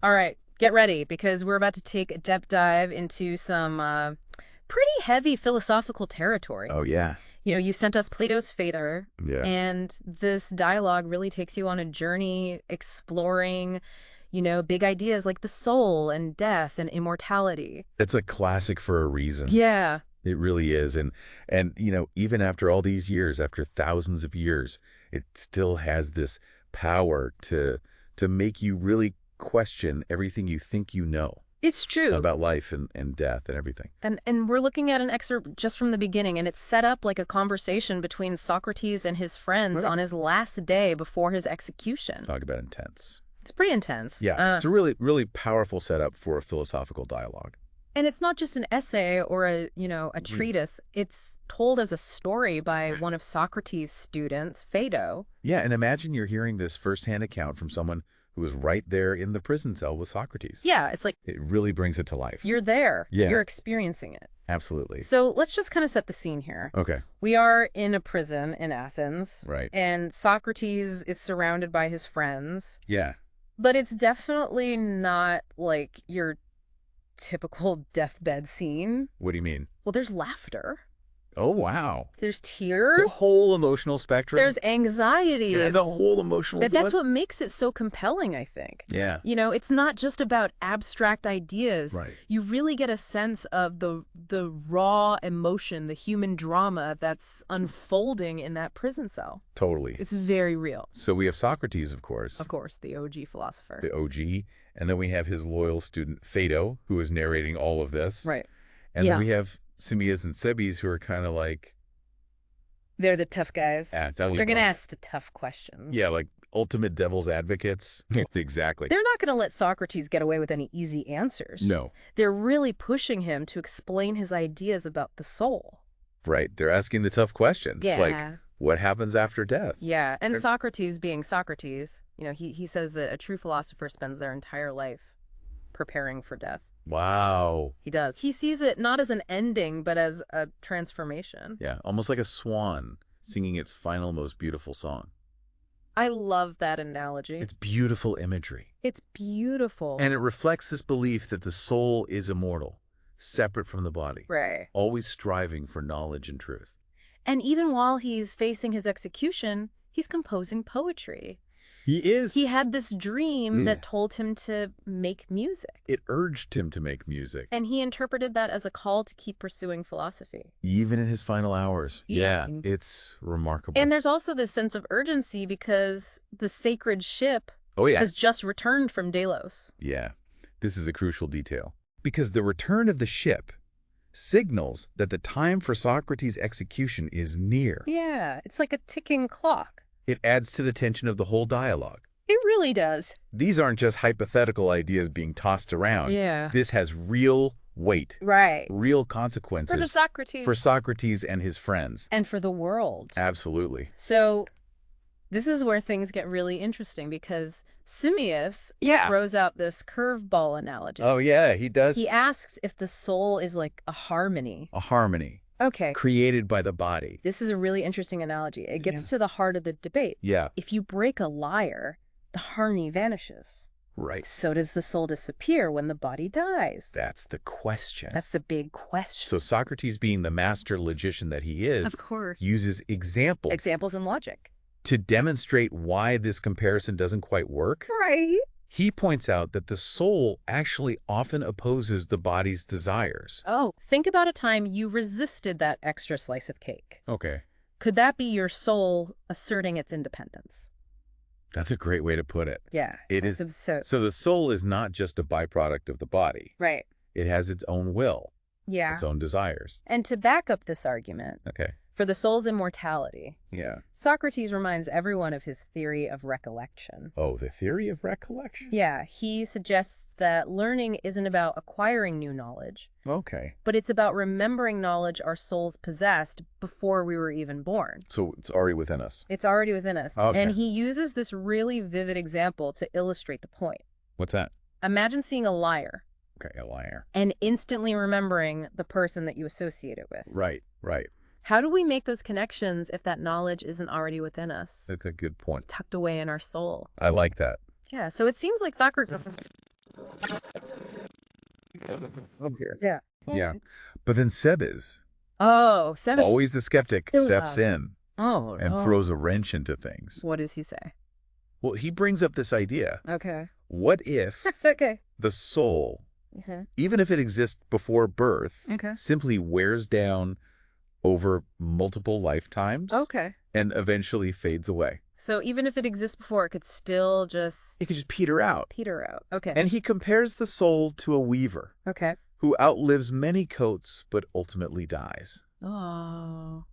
All right, get ready because we're about to take a deep dive into some pretty heavy philosophical territory. Oh, yeah. You sent us Plato's Phaedo, Yeah. and this dialogue really takes you on a journey exploring, big ideas like the soul and death and immortality. It's a classic for a reason. Yeah, It really is. And even after all these years, after thousands of years, it still has this power to make you really question everything you think you know it's true. about life and death and everything. And we're looking at an excerpt just from the beginning, and it's set up like a conversation between Socrates and his friends Right. on his last day before his execution. Talk about intense. It's pretty intense. Yeah. It's a really, really powerful setup for a philosophical dialogue. And it's not just an essay or a treatise. It's told as a story by one of Socrates' students, Phaedo. Yeah. And imagine you're hearing this firsthand account from someone who was right there in the prison cell with Socrates. Yeah, it's like It really brings it to life. you're there. Yeah. You're experiencing it. Absolutely. So let's just kind of set the scene here. Okay. We are in a prison in Athens. Right. And Socrates is surrounded by his friends. Yeah. But it's definitely not like your typical deathbed scene. What do you mean? Well, there's laughter. Oh, wow. There's tears. The whole emotional spectrum. There's anxiety. Yeah, the whole emotional. That's what makes it so compelling, I think. Yeah. It's not just about abstract ideas. Right. You really get a sense of the raw emotion, the human drama that's unfolding in that prison cell. Totally. It's very real. So we have Socrates, of course, The OG philosopher. the OG, and then we have his loyal student Phaedo, who is narrating all of this. Right. And Yeah. then we have Simmias and Sebes, who are kind of like, They're the tough guys. They're They're going to ask the tough questions. yeah, like ultimate devil's advocates. Exactly. They're not going to let Socrates get away with any easy answers. No. They're really pushing him to explain his ideas about the soul. Right. They're asking the tough questions. Yeah. Like, what happens after death? Yeah, and They're- Socrates being Socrates, he says that a true philosopher spends their entire life preparing for death. Wow. He does. He sees it not as an ending, but as a transformation. Yeah. Almost like a swan singing its final, most beautiful song. I love that analogy. It's beautiful imagery. It's beautiful. And it reflects this belief that the soul is immortal, separate from the body, right. always striving for knowledge and truth. And even while he's facing his execution, he's composing poetry. He is. He had this dream Yeah. that told him to make music. It urged him to make music, And he interpreted that as a call to keep pursuing philosophy. even in his final hours. Yeah. Yeah, it's remarkable. And there's also this sense of urgency because the sacred ship oh, yeah. has just returned from Delos. Yeah, this is a crucial detail. Because the return of the ship signals that the time for Socrates' execution is near. Yeah, it's like a ticking clock. It adds to the tension of the whole dialogue. It really does. These aren't just hypothetical ideas being tossed around. Yeah. This has real weight, Right. real consequences For the Socrates. for Socrates and his friends. And for the world. Absolutely. So this is where things get really interesting because Simmias Yeah. throws out this curveball analogy. Oh, yeah, he does. He asks if the soul is like a harmony. A harmony Okay. created by the body. This is a really interesting analogy. It gets Yeah. to the heart of the debate. Yeah, If you break a lyre, the harmony vanishes. right. So does the soul disappear when the body dies? That's the question. That's the big question. So Socrates, being the master logician that he is, Of course. uses examples Examples in logic. to demonstrate why this comparison doesn't quite work. Right. He points out that the soul actually often opposes the body's desires. Oh, think about a time you resisted that extra slice of cake. Okay. Could that be your soul asserting its independence? That's a great way to put it. Yeah. It it's is. So, So the soul is not just a byproduct of the body. right. It has its own will, Yeah. its own desires. And to back up this argument, Okay. for the soul's immortality, Yeah. Socrates reminds everyone of his theory of recollection. Oh, the theory of recollection? Yeah, he suggests that learning isn't about acquiring new knowledge, Okay. but it's about remembering knowledge our souls possessed before we were even born. So it's already within us. It's already within us. Okay. And he uses this really vivid example to illustrate the point. What's that? Imagine seeing a liar Okay, a liar. and instantly remembering the person that you associate it with. Right, right. How do we make those connections if that knowledge isn't already within us, That's a good point. tucked away in our soul? I like that. Yeah, so it seems like Socrates up here. Yeah. Yeah. But then Sebes, Oh, Seven. always the skeptic, steps in Oh, and no. throws a wrench into things. What does he say? Well, he brings up this idea. Okay. What if That's okay. the soul, Uh-huh. even if it exists before birth, Okay. simply wears down over multiple lifetimes Okay. and eventually fades away? So even if it exists before, it could still just It could just peter out. peter out. Okay. And he compares the soul to a weaver Okay. who outlives many coats but ultimately dies. Oh.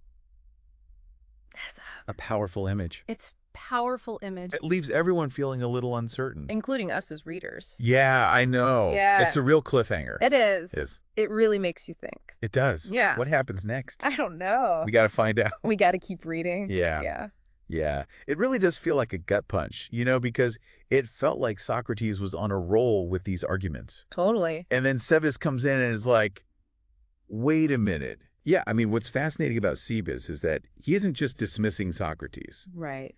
A powerful image. It's powerful image, It leaves everyone feeling a little uncertain. including us as readers. Yeah, I know. Yeah. It's a real cliffhanger. It is. It is. It really makes you think. It does. Yeah. What happens next? I don't know. We got to find out. We got to keep reading. Yeah. Yeah. Yeah. It really does feel like a gut punch, because it felt like Socrates was on a roll with these arguments. Totally. And then Sebes comes in and is like, wait a minute. Yeah, I mean, what's fascinating about Sebes is that he isn't just dismissing Socrates. Right.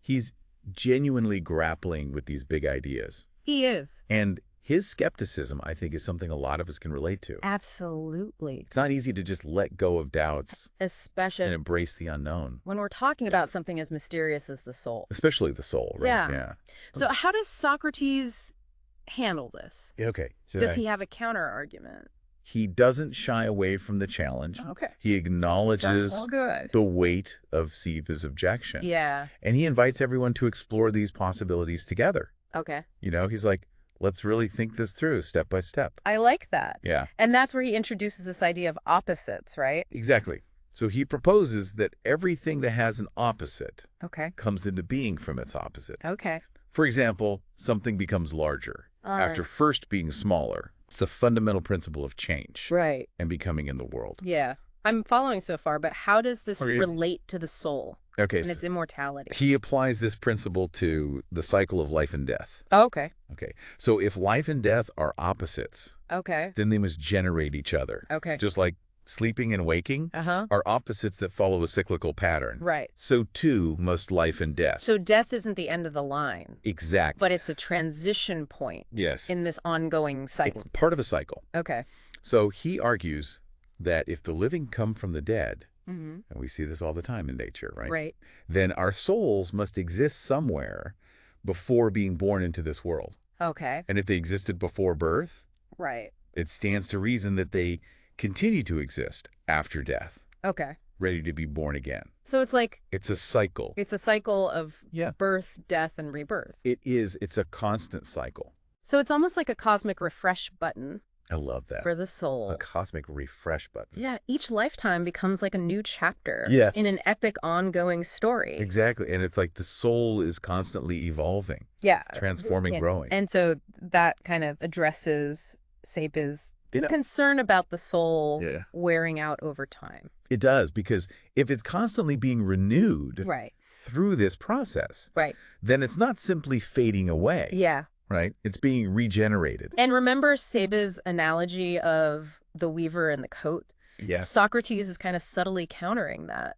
He's genuinely grappling with these big ideas. He is. And his skepticism, I think, is something a lot of us can relate to. Absolutely. It's not easy to just let go of doubts Especially and embrace the unknown, when we're talking about something as mysterious as the soul. especially the soul, right? Yeah. So how does Socrates handle this? Yeah, okay. Does he have a counter argument? He doesn't shy away from the challenge. Okay. He acknowledges That's all good. the weight of Sebes' objection. Yeah. And he invites everyone to explore these possibilities together. Okay. He's like, let's really think this through step by step. I like that. Yeah, And that's where he introduces this idea of opposites, right? exactly. So he proposes that everything that has an opposite Okay. comes into being from its opposite. Okay. For example, something becomes larger after first being smaller. It's a fundamental principle of change Right. and becoming in the world. Yeah. I'm following so far, but how does this Okay. relate to the soul Okay, and its immortality? he applies this principle to the cycle of life and death. Oh, okay. Okay, so if life and death are opposites, Okay. then they must generate each other. Okay. Just like sleeping and waking Uh-huh. are opposites that follow a cyclical pattern. Right. So too must life and death. So death isn't the end of the line, Exactly. but it's a transition point Yes. in this ongoing cycle. It's part of a cycle. Okay. So he argues that if the living come from the dead, Mm-hmm. and we see this all the time in nature, right? Right. Then our souls must exist somewhere before being born into this world. Okay. And if they existed before birth, Right. it stands to reason that they continue to exist after death, Okay. ready to be born again. So it's like It's a cycle. it's a cycle of Yeah. birth, death, and rebirth. It is. It's a constant cycle. So it's almost like a cosmic refresh button I love that. for the soul. A cosmic refresh button. Yeah, each lifetime becomes like a new chapter Yes. in an epic ongoing story. Exactly. And it's like the soul is constantly evolving, Yeah. transforming, And- growing. And so that kind of addresses Sape's You know- concern about the soul Yeah. wearing out over time. It does, because if it's constantly being renewed Right. through this process, Right. then it's not simply fading away. Yeah. Right? It's being regenerated. And remember Sabe's analogy of the weaver and the coat? Yes. Socrates is kind of subtly countering that,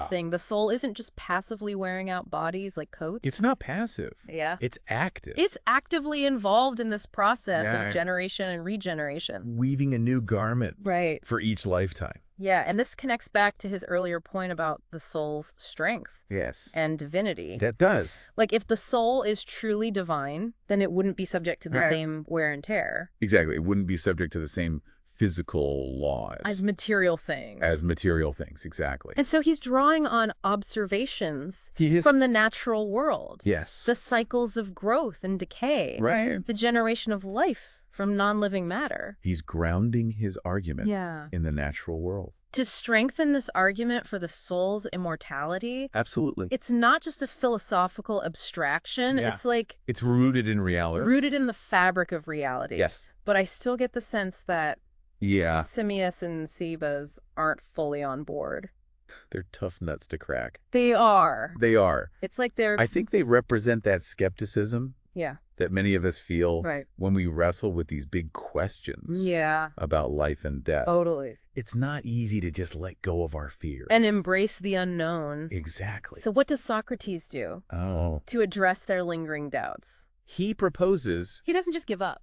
saying the soul isn't just passively wearing out bodies like coats. It's not passive. Yeah. It's active. It's actively involved in this process Yeah. of generation and regeneration. Weaving a new garment Right. for each lifetime. Yeah, and this connects back to his earlier point about the soul's strength Yes. and divinity. That does. Like, if the soul is truly divine, then it wouldn't be subject to the Right. same wear and tear Exactly. It wouldn't be subject to the same physical laws as material things. as material things. Exactly. And so he's drawing on observations He is. from the natural world. Yes. The cycles of growth and decay. Right. The generation of life from non-living matter. He's grounding his argument Yeah. in the natural world. To strengthen this argument for the soul's immortality, Absolutely. it's not just a philosophical abstraction. Yeah. It's like It's rooted in reality. rooted in the fabric of reality. Yes. But I still get the sense that Yeah. Simmias and Sebas aren't fully on board. They're tough nuts to crack. They are. They are. It's like they're, I think they represent that skepticism yeah, that many of us feel right. when we wrestle with these big questions Yeah, about life and death. totally. It's not easy to just let go of our fears. And embrace the unknown. Exactly. So what does Socrates do Oh. to address their lingering doubts? He proposes, He doesn't just give up.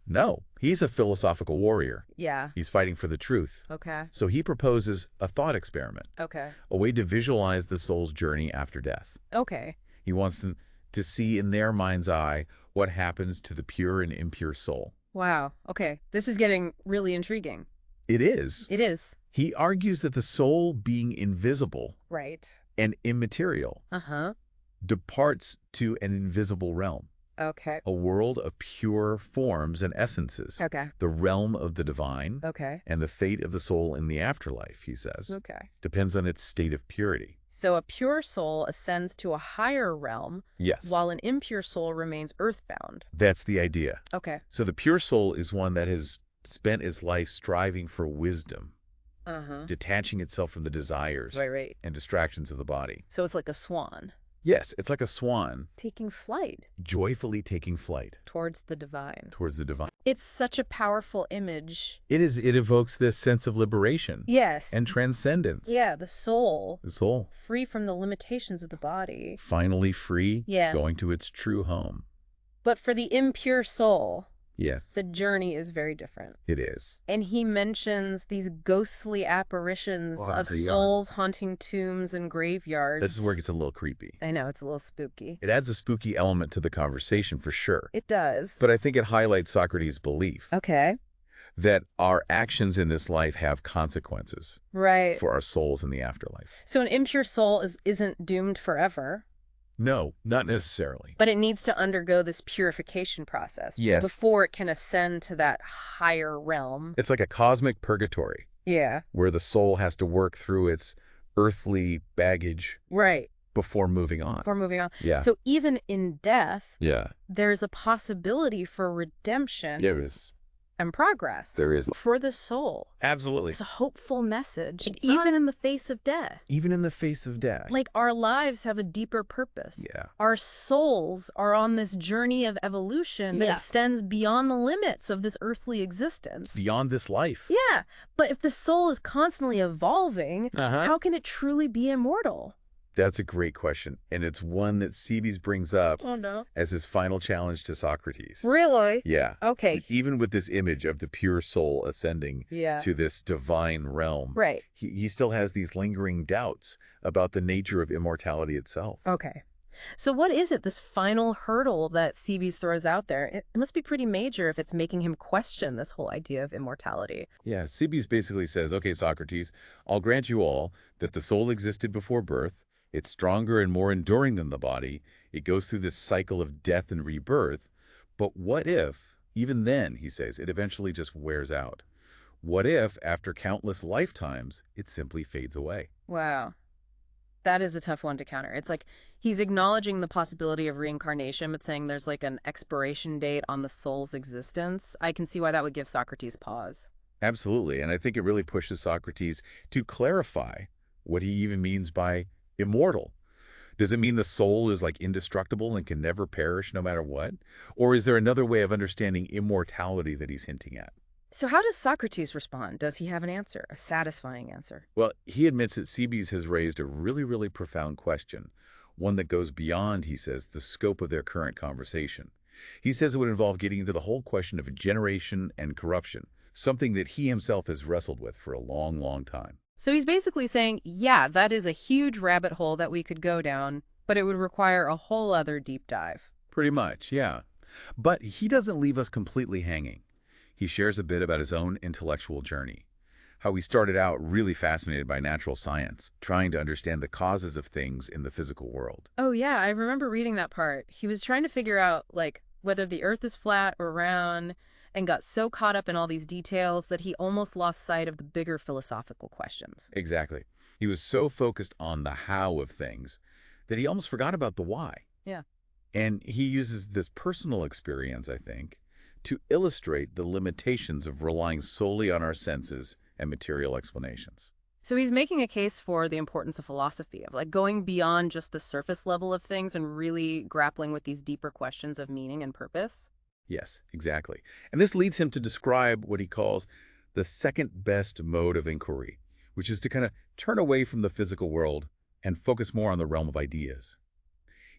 No, he's a philosophical warrior. Yeah. He's fighting for the truth. Okay. So he proposes a thought experiment, Okay. a way to visualize the soul's journey after death. Okay. He wants them to see in their mind's eye what happens to the pure and impure soul. Wow. Okay. This is getting really intriguing. It is. It is. He argues that the soul, being invisible Right. and immaterial, Uh-huh. departs to an invisible realm, Okay. a world of pure forms and essences, Okay. the realm of the divine, Okay. and the fate of the soul in the afterlife, he says, Okay. depends on its state of purity. So a pure soul ascends to a higher realm, Yes, while an impure soul remains earthbound. that's the idea. Okay. So the pure soul is one that has spent its life striving for wisdom, Uh-huh. detaching itself from the desires Right. and distractions of the body. So it's like a swan Yes, it's like a swan taking flight joyfully taking flight towards the divine. towards the divine. It's such a powerful image. It evokes this sense of liberation Yes. and transcendence. Yeah, the soul, The soul, free from the limitations of the body. finally free, Yeah. going to its true home. But for the impure soul, Yes, the journey is very different. it is. And he mentions these ghostly apparitions Oh, of they are. souls haunting tombs and graveyards. This is where it gets a little creepy. I know, it's a little spooky. It adds a spooky element to the conversation for sure. It does. But I think it highlights Socrates' belief Okay. that our actions in this life have consequences Right. for our souls in the afterlife. So an impure soul isn't doomed forever, No, not necessarily. but it needs to undergo this purification process Yes. before it can ascend to that higher realm. It's like a cosmic purgatory Yeah. where the soul has to work through its earthly baggage Right. before moving on. Before moving on. Yeah. So even in death, Yeah. there's a possibility for redemption There is. and progress. There is. For the soul. Absolutely. It's a hopeful message, even in the face of death. Even in the face of death. Like our lives have a deeper purpose. Yeah. Our souls are on this journey of evolution that extends beyond the limits of this earthly existence. Beyond this life. Yeah, but if the soul is constantly evolving, how can it truly be immortal? That's a great question. And it's one that Cebes brings up Oh, no. as his final challenge to Socrates. Really? Yeah. Okay. Like, even with this image of the pure soul ascending Yeah. to this divine realm, Right. he still has these lingering doubts about the nature of immortality itself. Okay. So what is it, this final hurdle that Cebes throws out there? It must be pretty major if it's making him question this whole idea of immortality. Yeah, Cebes basically says, okay, Socrates, I'll grant you all that the soul existed before birth. It's stronger and more enduring than the body. It goes through this cycle of death and rebirth. But what if, even then, he says, it eventually just wears out? What if, after countless lifetimes, it simply fades away? Wow. That is a tough one to counter. It's like he's acknowledging the possibility of reincarnation, but saying there's like an expiration date on the soul's existence. I can see why that would give Socrates pause. Absolutely, and I think it really pushes Socrates to clarify what he even means by immortal. Does it mean the soul is like indestructible and can never perish no matter what? Or is there another way of understanding immortality that he's hinting at? So how does Socrates respond? Does he have an answer, a satisfying answer? Well, he admits that Cebes has raised a really, really profound question, one that goes beyond, he says, the scope of their current conversation. He says it would involve getting into the whole question of generation and corruption, something that he himself has wrestled with for a long, long time. So he's basically saying, yeah, that is a huge rabbit hole that we could go down, but it would require a whole other deep dive. Pretty much, yeah. But he doesn't leave us completely hanging. He shares a bit about his own intellectual journey, how he started out really fascinated by natural science, trying to understand the causes of things in the physical world. Oh, yeah, I remember reading that part. He was trying to figure out, like, whether the Earth is flat or round, and got so caught up in all these details that he almost lost sight of the bigger philosophical questions. Exactly. He was so focused on the how of things that he almost forgot about the why. Yeah. And he uses this personal experience, I think, to illustrate the limitations of relying solely on our senses and material explanations. So he's making a case for the importance of philosophy, of like going beyond just the surface level of things and really grappling with these deeper questions of meaning and purpose. Yes, exactly. And this leads him to describe what he calls the second best mode of inquiry, which is to kind of turn away from the physical world and focus more on the realm of ideas.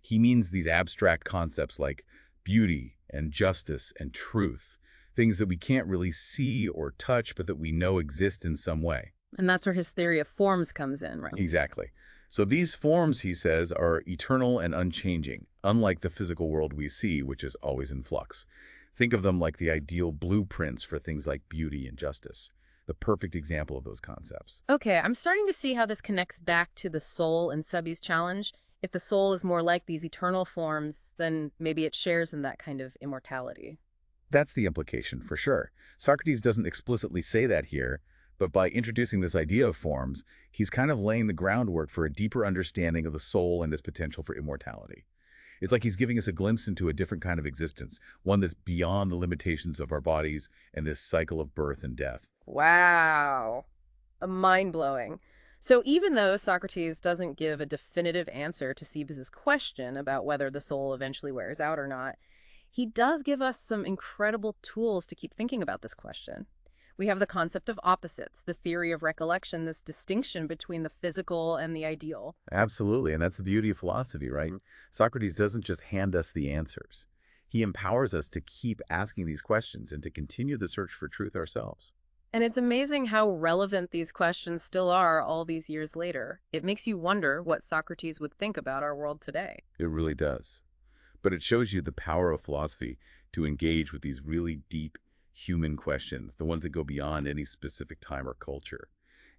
He means these abstract concepts like beauty and justice and truth, things that we can't really see or touch, but that we know exist in some way. And that's where his theory of forms comes in, right? Exactly. So these forms, he says, are eternal and unchanging, unlike the physical world we see, which is always in flux. Think of them like the ideal blueprints for things like beauty and justice, the perfect example of those concepts. Okay, I'm starting to see how this connects back to the soul in Subby's challenge. If the soul is more like these eternal forms, then maybe it shares in that kind of immortality. That's the implication, for sure. Socrates doesn't explicitly say that here, but by introducing this idea of forms, he's kind of laying the groundwork for a deeper understanding of the soul and its potential for immortality. It's like he's giving us a glimpse into a different kind of existence, one that's beyond the limitations of our bodies and this cycle of birth and death. Wow. Mind-blowing. So even though Socrates doesn't give a definitive answer to Cebes's question about whether the soul eventually wears out or not, he does give us some incredible tools to keep thinking about this question. We have the concept of opposites, the theory of recollection, this distinction between the physical and the ideal. Absolutely, and that's the beauty of philosophy, right? Socrates doesn't just hand us the answers. He empowers us to keep asking these questions and to continue the search for truth ourselves. And it's amazing how relevant these questions still are all these years later. It makes you wonder what Socrates would think about our world today. It really does. But it shows you the power of philosophy to engage with these really deep human questions, the ones that go beyond any specific time or culture.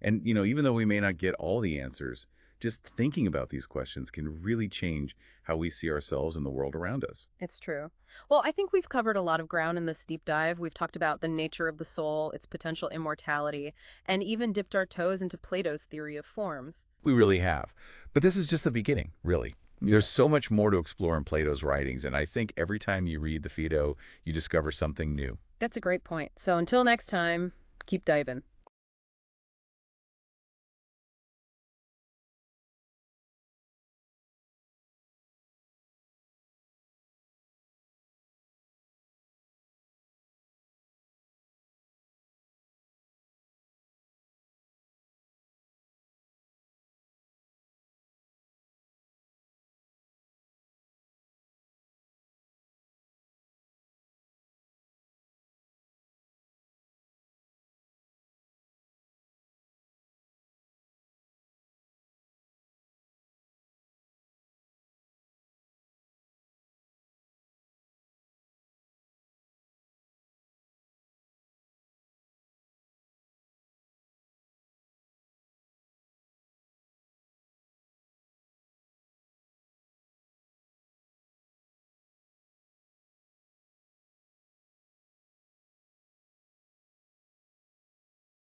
And, even though we may not get all the answers, just thinking about these questions can really change how we see ourselves and the world around us. It's true. Well, I think we've covered a lot of ground in this deep dive. We've talked about the nature of the soul, its potential immortality, and even dipped our toes into Plato's theory of forms. We really have. But this is just the beginning, really. There's so much more to explore in Plato's writings, and I think every time you read the Phaedo, you discover something new. That's a great point. So until next time, keep diving.